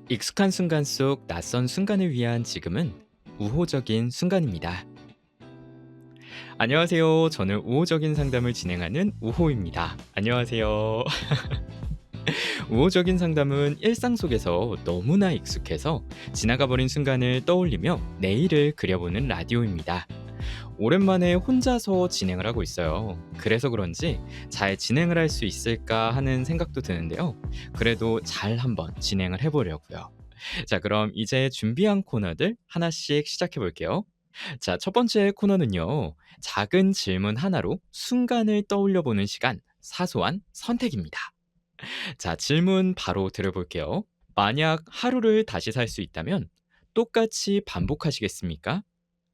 익숙한 순간 속 낯선 순간을 위한 지금은 우호적인 순간입니다. 안녕하세요. 저는 우호적인 상담을 진행하는 우호입니다. 안녕하세요. 우호적인 상담은 일상 속에서 너무나 익숙해서 지나가 버린 순간을 떠올리며 내일을 그려보는 라디오입니다. 오랜만에 혼자서 진행을 하고 있어요. 그래서 그런지 잘 진행을 할 수 있을까 하는 생각도 드는데요. 그래도 잘 한번 진행을 해보려고요. 자, 그럼 이제 준비한 코너들 하나씩 시작해 볼게요. 자, 첫 번째 코너는요. 작은 질문 하나로 순간을 떠올려 보는 시간, 사소한 선택입니다. 자, 질문 바로 들어볼게요. 만약 하루를 다시 살 수 있다면 똑같이 반복하시겠습니까?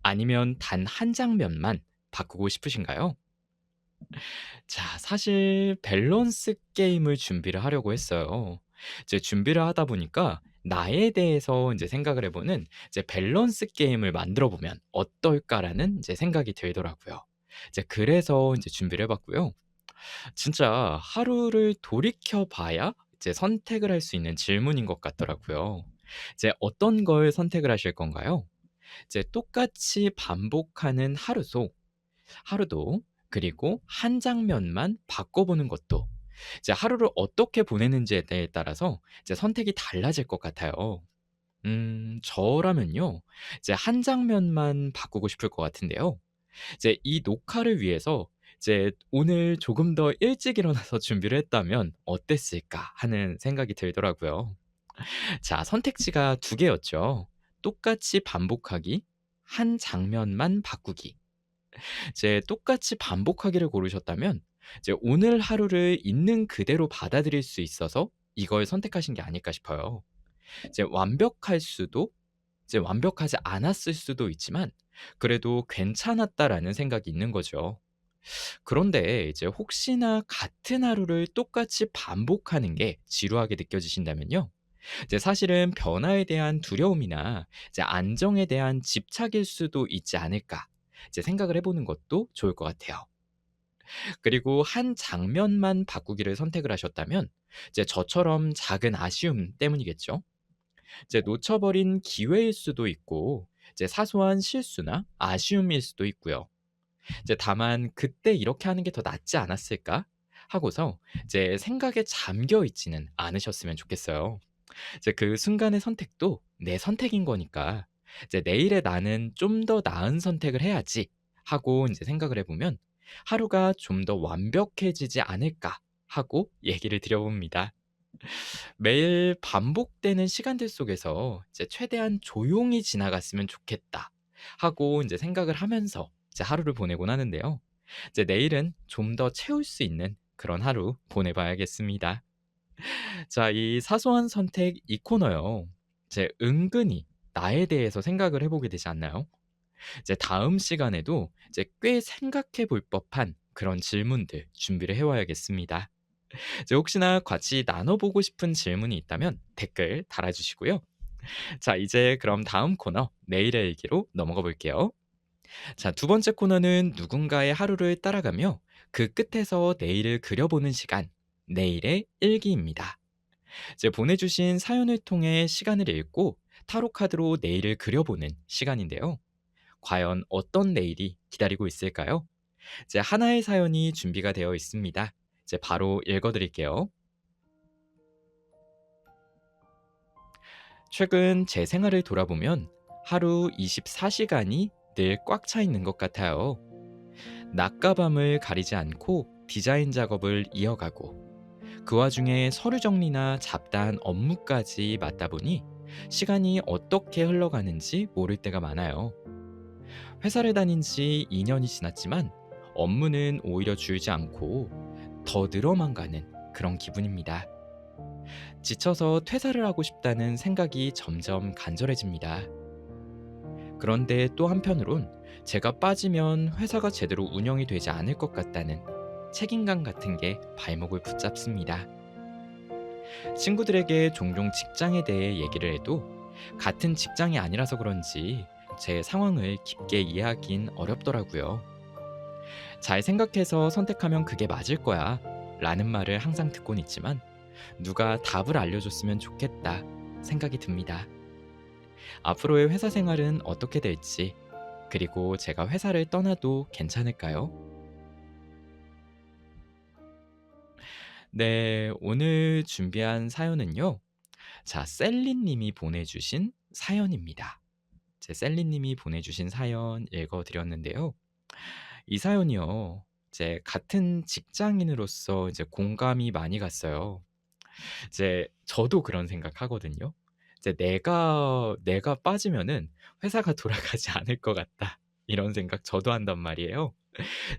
아니면 단 한 장면만 바꾸고 싶으신가요? 자, 사실 밸런스 게임을 준비를 하려고 했어요. 이제 준비를 하다 보니까 나에 대해서 이제 생각을 해보는 이제 밸런스 게임을 만들어 보면 어떨까라는 이제 생각이 들더라고요. 이제 그래서 이제 준비를 해봤고요. 진짜 하루를 돌이켜 봐야 이제 선택을 할 수 있는 질문인 것 같더라고요. 이제 어떤 걸 선택을 하실 건가요? 이제 똑같이 반복하는 하루도 그리고 한 장면만 바꿔보는 것도 이제 하루를 어떻게 보내는지에 따라서 이제 선택이 달라질 것 같아요. 저라면요. 이제 한 장면만 바꾸고 싶을 것 같은데요. 이제 이 녹화를 위해서 이제 오늘 조금 더 일찍 일어나서 준비를 했다면 어땠을까 하는 생각이 들더라고요. 자, 선택지가 두 개였죠. 똑같이 반복하기, 한 장면만 바꾸기. 이제 똑같이 반복하기를 고르셨다면 이제 오늘 하루를 있는 그대로 받아들일 수 있어서 이걸 선택하신 게 아닐까 싶어요. 이제 완벽하지 않았을 수도 있지만 그래도 괜찮았다라는 생각이 있는 거죠. 그런데 이제 혹시나 같은 하루를 똑같이 반복하는 게 지루하게 느껴지신다면요. 이제 사실은 변화에 대한 두려움이나 이제 안정에 대한 집착일 수도 있지 않을까 이제 생각을 해보는 것도 좋을 것 같아요. 그리고 한 장면만 바꾸기를 선택을 하셨다면 이제 저처럼 작은 아쉬움 때문이겠죠. 이제 놓쳐버린 기회일 수도 있고 이제 사소한 실수나 아쉬움일 수도 있고요. 이제 다만 '그때 이렇게 하는 게 더 낫지 않았을까?' 하고서 이제 생각에 잠겨 있지는 않으셨으면 좋겠어요. 이제 그 순간의 선택도 내 선택인 거니까 이제 '내일의 나는 좀 더 나은 선택을 해야지.' 하고 인제 생각을 해 보면 '하루가 좀 더 완벽해지지 않을까.' 하고 얘기를 드려 봅니다. 매일 반복되는 시간들 속에서 이제 '최대한 조용히 지나갔으면 좋겠다.' 하고 인제 생각을 하면서 이제 하루를 보내곤 하는데요. 이제 내일은 좀 더 채울 수 있는 그런 하루 보내 봐야겠습니다. 자, 이 사소한 선택 이 코너요. 이제 은근히 나에 대해서 생각을 해보게 되지 않나요? 이제 다음 시간에도 이제 꽤 생각해 볼 법한 그런 질문들 준비를 해와야겠습니다. 이제 혹시나 같이 나눠보고 싶은 질문이 있다면 댓글 달아주시고요. 자, 이제 그럼 다음 코너 내일의 일기로 넘어가 볼게요. 자, 두 번째 코너는 누군가의 하루를 따라가며 그 끝에서 내일을 그려보는 시간, 내일의 일기입니다. 이제 보내주신 사연을 통해 시간을 읽고 타로 카드로 내일을 그려보는 시간인데요. 과연 어떤 내일이 기다리고 있을까요? 이제 하나의 사연이 준비가 되어 있습니다. 이제 바로 읽어드릴게요. 최근 제 생활을 돌아보면 하루 24시간이 늘 꽉 차 있는 것 같아요. 낮과 밤을 가리지 않고 디자인 작업을 이어가고 그 와중에 서류 정리나 잡다한 업무까지 맡다 보니 시간이 어떻게 흘러가는지 모를 때가 많아요. 회사를 다닌 지 2년이 지났지만 업무는 오히려 줄지 않고 더 늘어만 가는 그런 기분입니다. 지쳐서 퇴사를 하고 싶다는 생각이 점점 간절해집니다. 그런데 또 한편으론 제가 빠지면 회사가 제대로 운영이 되지 않을 것 같다는 책임감 같은 게 발목을 붙잡습니다. 친구들에게 종종 직장에 대해 얘기를 해도 같은 직장이 아니라서 그런지 제 상황을 깊게 이해하긴 어렵더라고요. 잘 생각해서 선택하면 그게 맞을 거야 라는 말을 항상 듣곤 있지만 누가 답을 알려줬으면 좋겠다. 생각이 듭니다. 앞으로의 회사 생활은 어떻게 될지, 그리고 제가 회사를 떠나도 괜찮을까요? 네, 오늘 준비한 사연은요. 자, 셀리 님이 보내주신 사연입니다. 셀리 님이 보내주신 사연 읽어드렸는데요. 이 사연이요. 같은 직장인으로서 공감이 많이 갔어요. 저도 그런 생각하거든요. 내가 빠지면은 회사가 돌아가지 않을 것 같다. 이런 생각 저도 한단 말이에요.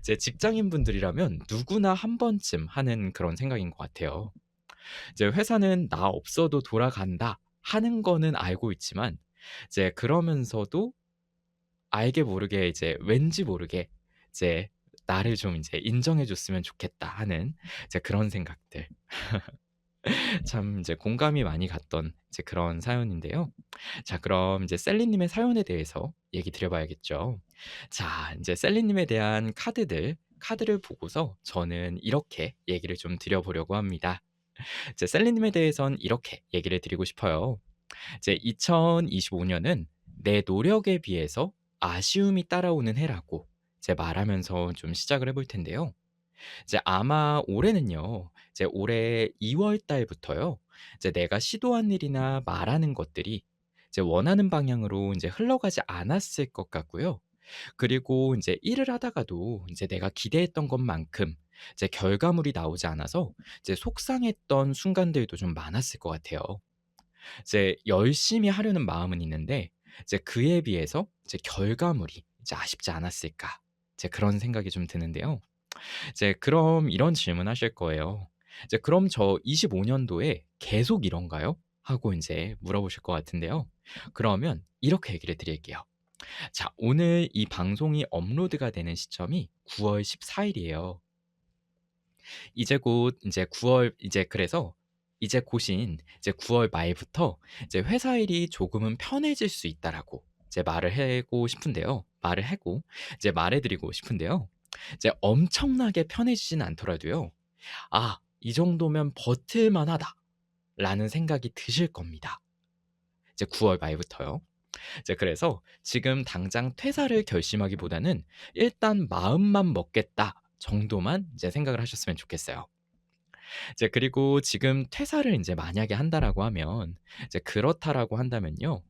직장인분들이라면 누구나 한 번쯤 하는 그런 생각인 것 같아요. 회사는 나 없어도 돌아간다 하는 거는 알고 있지만 그러면서도 알게 모르게 왠지 모르게 이제 '나를 좀 인정해 줬으면 좋겠다.' 하는 그런 생각들. 참 공감이 많이 갔던 그런 사연인데요. 자, 그럼 셀리 님의 사연에 대해서 얘기 드려 봐야겠죠. 자, 셀리 님에 대한 카드를 보고서 저는 이렇게 얘기를 좀 드려 보려고 합니다. 셀리 님에 대해선 이렇게 얘기를 드리고 싶어요. 2025 년은 내 노력에 비해서 아쉬움이 따라오는 해라고 말하면서 좀 시작을 해볼 텐데요. 아마 올해는요. 올해 2월 달부터요. 내가 시도한 일이나 말하는 것들이 원하는 방향으로 흘러가지 않았을 것 같고요. 그리고 일을 하다가도 내가 기대했던 것만큼 결과물이 나오지 않아서 속상했던 순간들도 좀 많았을 것 같아요. 열심히 하려는 마음은 있는데 그에 비해서 결과물이 아쉽지 않았을까? 그런 생각이 좀 드는데요. 그럼 이런 질문하실 거예요. "그럼 저 25 년도에 계속 이런가요?" 하고 물어보실 것 같은데요. 그러면 이렇게 얘기를 드릴게요. 자, 오늘 이 방송이 업로드가 되는 시점이 9월 14 일이에요. 이제 곧 이제 9월 그래서 이제 곧인 9월 말부터 "회사 일이 조금은 편해질 수 있다."라고 말을 하고 싶은데요. 말을 하고 말해 드리고 싶은데요. 엄청나게 편해지진 않더라도요. '아, 이 정도면 버틸 만하다.'라는 생각이 드실 겁니다. 9월 말부터요. 그래서 지금 당장 퇴사를 결심하기보다는 '일단 마음만 먹겠다.' 정도만 생각을 하셨으면 좋겠어요. 그리고 지금 퇴사를 만약에 한다라고 하면 그렇다라고 한다면요.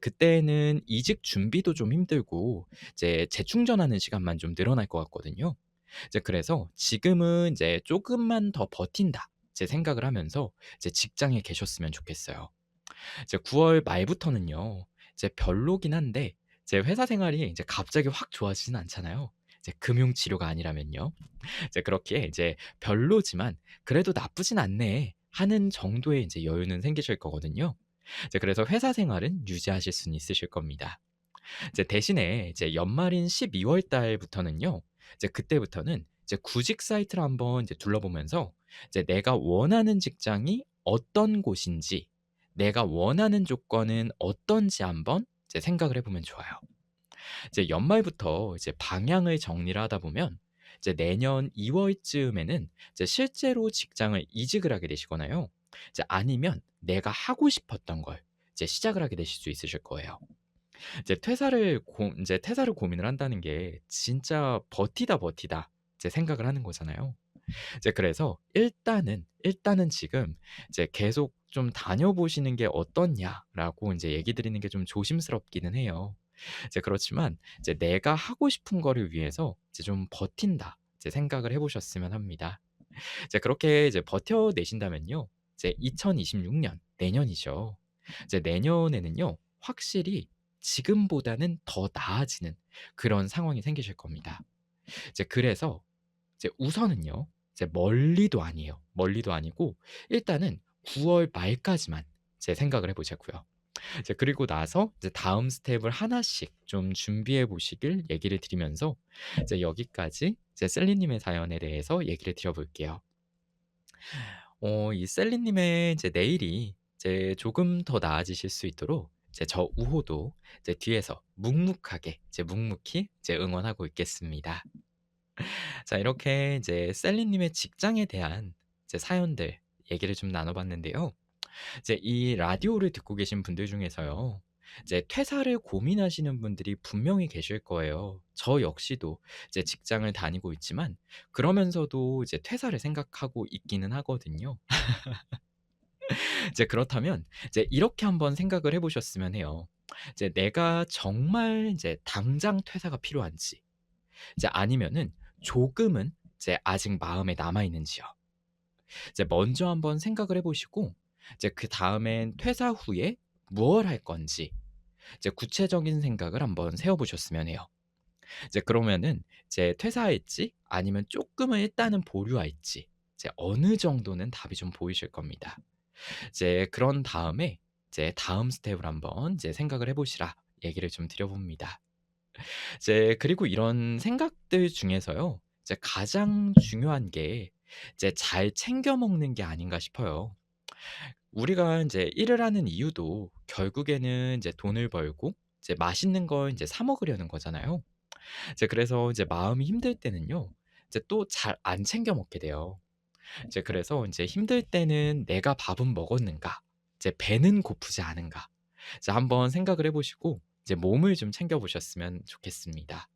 그때는 이직 준비도 좀 힘들고 재충전하는 시간만 좀 늘어날 것 같거든요. 그래서 지금은 조금만 더 버틴다.' 생각을 하면서 직장에 계셨으면 좋겠어요. 9월 말부터는요. 별로긴 한데 회사 생활이 갑자기 확 좋아지진 않잖아요. 금융 치료가 아니라면요. 그렇게 별로지만 '그래도 나쁘진 않네.' 하는 정도의 여유는 생기실 거거든요. 그래서 회사 생활은 유지하실 수는 있으실 겁니다. 대신에 연말인 12월 달부터는요. 그때부터는 구직 사이트를 한번 둘러보면서 내가 원하는 직장이 어떤 곳인지, 내가 원하는 조건은 어떤지 한번 생각을 해 보면 좋아요. 연말부터 방향을 정리를 하다 보면 내년 2 월쯤에는 실제로 직장을 이직을 하게 되시거나요. 아니면 내가 하고 싶었던 걸 시작을 하게 되실 수 있으실 거예요. 퇴사를 고민을 한다는 게 진짜 버티다 생각을 하는 거잖아요. 그래서 일단은 지금 계속 좀 다녀보시는 게 어떻냐라고 얘기 드리는 게 좀 조심스럽기는 해요. 그렇지만 '내가 하고 싶은 거를 위해서 좀 버틴다.' 생각을 해 보셨으면 합니다. 그렇게 버텨내신다면요. 2026년 내년이죠. 내년에는요. 확실히 지금보다는 더 나아지는 그런 상황이 생기실 겁니다. 그래서 우선은요. 멀리도 아니에요. 멀리도 아니고 일단은 9월 말까지만 생각을 해 보자고요. 그리고 나서 다음 스텝을 하나씩 좀 준비해 보시길 얘기를 드리면서 여기까지 셀리 님의 사연에 대해서 얘기를 드려 볼게요. 이 셀리 님의 내일이 조금 더 나아지실 수 있도록 저 우호도 뒤에서 묵묵히 응원하고 있겠습니다. 자, 이렇게 셀리 님의 직장에 대한 사연들 얘기를 좀 나눠 봤는데요. 이제 이 라디오를 듣고 계신 분들 중에서요. 이제 퇴사를 고민하시는 분들이 분명히 계실 거예요. 저 역시도 이제 직장을 다니고 있지만 그러면서도 이제 퇴사를 생각하고 있기는 하거든요. 이제 그렇다면 이제 이렇게 한번 생각을 해 보셨으면 해요. 이제 내가 정말 이제 당장 퇴사가 필요한지, 이제 아니면은 조금은 이제 아직 마음에 남아 있는지요. 이제 먼저 한번 생각을 해 보시고 이제 그다음엔 퇴사 후에 무얼 할 건지 이제 구체적인 생각을 한번 세워 보셨으면 해요. 이제 그러면은 이제 퇴사할지 아니면 쪼끔은 일단은 보류할지 이제 어느 정도는 답이 좀 보이실 겁니다. 이제 그런 다음에 이제 다음 스텝을 한번 이제 생각을 해 보시라 얘기를 좀 드려 봅니다. 이제 그리고 이런 생각들 중에서요. 이제 가장 중요한 게 이제 잘 챙겨 먹는 게 아닌가 싶어요. 우리가 인제 일을 하는 이유도 결국에는 이제 돈을 벌고 이제 맛있는 걸 인제 사 먹으려는 거잖아요. 이제 그래서 이제 마음이 힘들 때는요. 이제 또 잘 안 챙겨 먹게 돼요. 이제 그래서 인제 힘들 때는 '내가 밥은 먹었는가? 이제 배는 고프지 않은가?' 이제 한번 생각을 해 보시고 이제 몸을 좀 챙겨 보셨으면 좋겠습니다.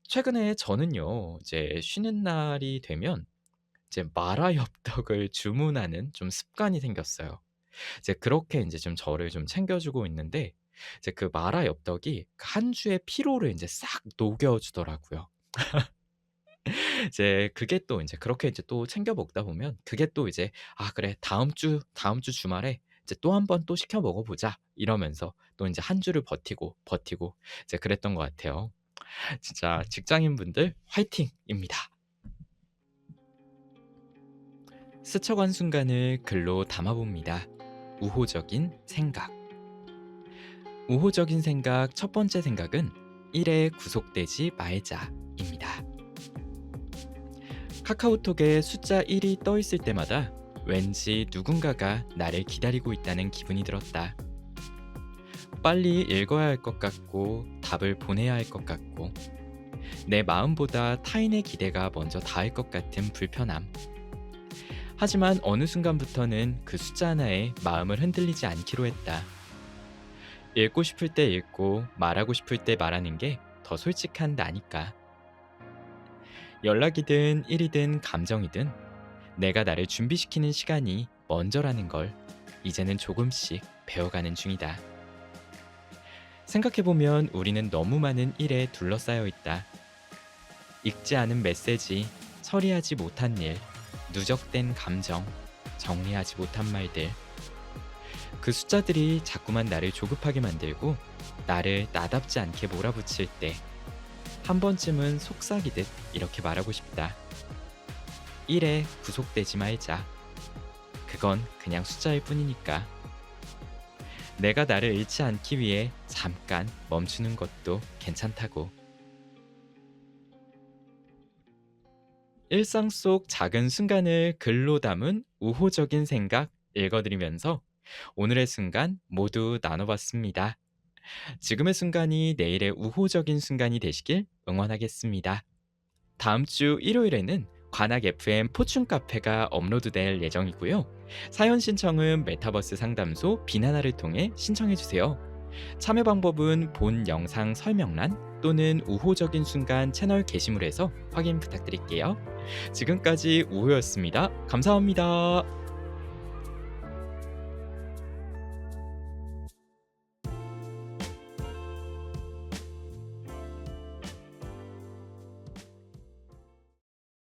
최근에 저는요. 이제 쉬는 날이 되면 이제 마라엽떡을 주문하는 좀 습관이 생겼어요. 이제 그렇게 인제 좀 저를 좀 챙겨 주고 있는데 이제 그 마라엽떡이 그 한 주의 피로를 인제 싹 녹여 주더라고요. 이제 그게 또 인제 그렇게 이제 또 챙겨 먹다 보면 그게 또 이제 '아 그래 다음 주 주말에 이제 또 한번 또 시켜 먹어 보자.' 이러면서 또 인제 한 주를 버티고, 버티고 이제 그랬던 것 같아요. 진짜 직장인분들 화이팅입니다. 스쳐간 순간을 글로 담아 봅니다. 우호적인 생각. 우호적인 생각 첫 번째 생각은 일에 구속되지 말자입니다. 카카오톡에 숫자 1이 떠 있을 때마다 왠지 누군가가 나를 기다리고 있다는 기분이 들었다. 빨리 읽어야 할 것 같고 답을 보내야 할 것 같고 내 마음보다 타인의 기대가 먼저 닿을 것 같은 불편함. 하지만 어느 순간부터는 그 숫자 하나에 마음을 흔들리지 않기로 했다. 읽고 싶을 때 읽고 말하고 싶을 때 말하는 게 더 솔직한 나니까. 연락이든 일이든 감정이든 내가 나를 준비시키는 시간이 먼저라는 걸 이제는 조금씩 배워가는 중이다. 생각해보면 우리는 너무 많은 일에 둘러싸여 있다. 읽지 않은 메시지, 처리하지 못한 일, 누적된 감정, 정리하지 못한 말들. 그 숫자들이 자꾸만 나를 조급하게 만들고 나를 나답지 않게 몰아붙일 때 한 번쯤은 속삭이듯 이렇게 말하고 싶다. 일에 구속되지 말자. 그건 그냥 숫자일 뿐이니까. 내가 나를 잃지 않기 위해 잠깐 멈추는 것도 괜찮다고. 일상 속 작은 순간을 글로 담은 우호적인 생각 읽어드리면서 오늘의 순간 모두 나눠봤습니다. 지금의 순간이 내일의 우호적인 순간이 되시길 응원하겠습니다. 다음 주 일요일에는 관악 FM 포춘 카페가 업로드될 예정이고요. 사연 신청은 메타버스 상담소 비나나를 통해 신청해 주세요. 참여 방법은 본 영상 설명란 또는 우호적인 순간 채널 게시물에서 확인 부탁드릴게요. 지금까지 우호였습니다. 감사합니다.